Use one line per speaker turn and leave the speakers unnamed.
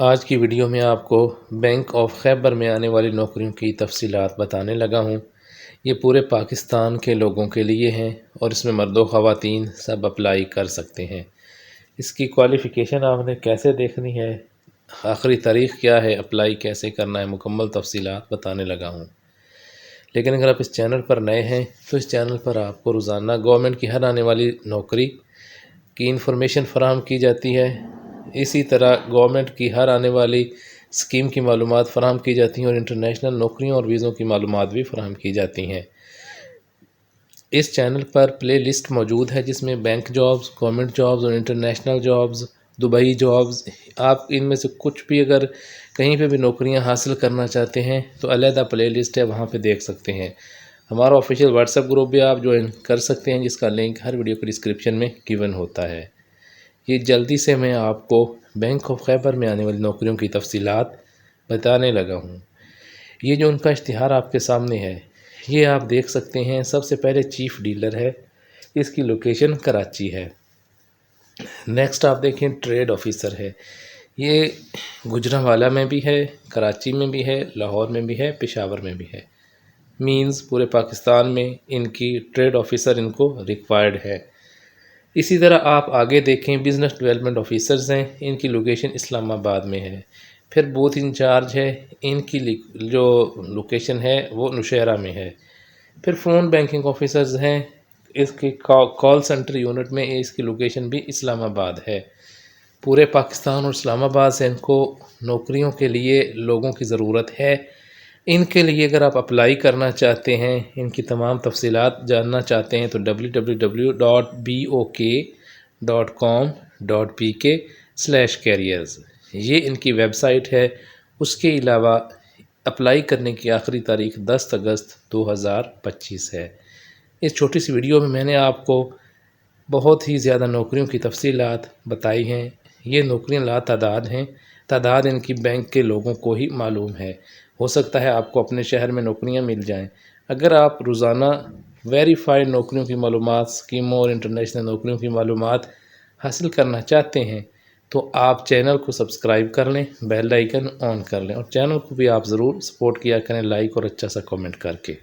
آج کی ویڈیو میں آپ کو بینک آف خیبر میں آنے والی نوکریوں کی تفصیلات بتانے لگا ہوں۔ یہ پورے پاکستان کے لوگوں کے لیے ہیں اور اس میں مرد و خواتین سب اپلائی کر سکتے ہیں۔ اس کی کوالیفیکیشن آپ نے کیسے دیکھنی ہے، آخری تاریخ کیا ہے، اپلائی کیسے کرنا ہے، مکمل تفصیلات بتانے لگا ہوں۔ لیکن اگر آپ اس چینل پر نئے ہیں تو اس چینل پر آپ کو روزانہ گورنمنٹ کی ہر آنے والی نوکری کی انفارمیشن فراہم کی جاتی ہے۔ اسی طرح گورنمنٹ کی ہر آنے والی اسکیم کی معلومات فراہم کی جاتی ہیں اور انٹرنیشنل نوکریوں اور ویزوں کی معلومات بھی فراہم کی جاتی ہیں۔ اس چینل پر پلے لسٹ موجود ہے جس میں بینک جابز، گورنمنٹ جابز اور انٹرنیشنل جابز، دبئی جابز، آپ ان میں سے کچھ بھی اگر کہیں پہ بھی نوکریاں حاصل کرنا چاہتے ہیں تو علیحدہ پلے لسٹ ہے، وہاں پہ دیکھ سکتے ہیں۔ ہمارا آفیشیل واٹس ایپ گروپ بھی آپ جوائن کر سکتے ہیں جس کا لنک ہر ویڈیو کے ڈسکرپشن میں گیون ہوتا ہے۔ یہ جلدی سے میں آپ کو بینک آف خیبر میں آنے والی نوکریوں کی تفصیلات بتانے لگا ہوں۔ یہ جو ان کا اشتہار آپ کے سامنے ہے یہ آپ دیکھ سکتے ہیں۔ سب سے پہلے چیف ڈیلر ہے، اس کی لوکیشن کراچی ہے۔ نیکسٹ آپ دیکھیں ٹریڈ آفیسر ہے، یہ گجرانوالہ میں بھی ہے، کراچی میں بھی ہے، لاہور میں بھی ہے، پشاور میں بھی ہے۔ مینز پورے پاکستان میں ان کی ٹریڈ آفیسر ان کو ریکوائرڈ ہے۔ اسی طرح آپ آگے دیکھیں بزنس ڈیولپمنٹ آفیسرز ہیں، ان کی لوکیشن اسلام آباد میں ہے۔ پھر بوتھ انچارج ہے، ان کی جو لوکیشن ہے وہ نوشہرہ میں ہے۔ پھر فون بینکنگ آفیسرز ہیں، اس کی کال سنٹر یونٹ میں اس کی لوکیشن بھی اسلام آباد ہے۔ پورے پاکستان اور اسلام آباد سے ان کو نوکریوں کے لیے لوگوں کی ضرورت ہے۔ ان کے لیے اگر آپ اپلائی کرنا چاہتے ہیں، ان کی تمام تفصیلات جاننا چاہتے ہیں تو www.bok.com.pk/careers یہ ان کی ویب سائٹ ہے۔ اس کے علاوہ اپلائی کرنے کی آخری تاریخ 10 اگست 2025 ہے۔ اس چھوٹی سی ویڈیو میں میں نے آپ کو بہت ہی زیادہ نوکریوں کی تفصیلات بتائی ہیں۔ یہ نوکریاں لا تعداد ہیں، تعداد ان کی بینک کے لوگوں کو ہی معلوم ہے۔ ہو سکتا ہے آپ کو اپنے شہر میں نوکریاں مل جائیں۔ اگر آپ روزانہ ویریفائڈ نوکریوں کی معلومات، اسکیموں اور انٹرنیشنل نوکریوں کی معلومات حاصل کرنا چاہتے ہیں تو آپ چینل کو سبسکرائب کر لیں، بیل آئیکن آن کر لیں اور چینل کو بھی آپ ضرور سپورٹ کیا کریں لائک اور اچھا سا کامنٹ کر کے۔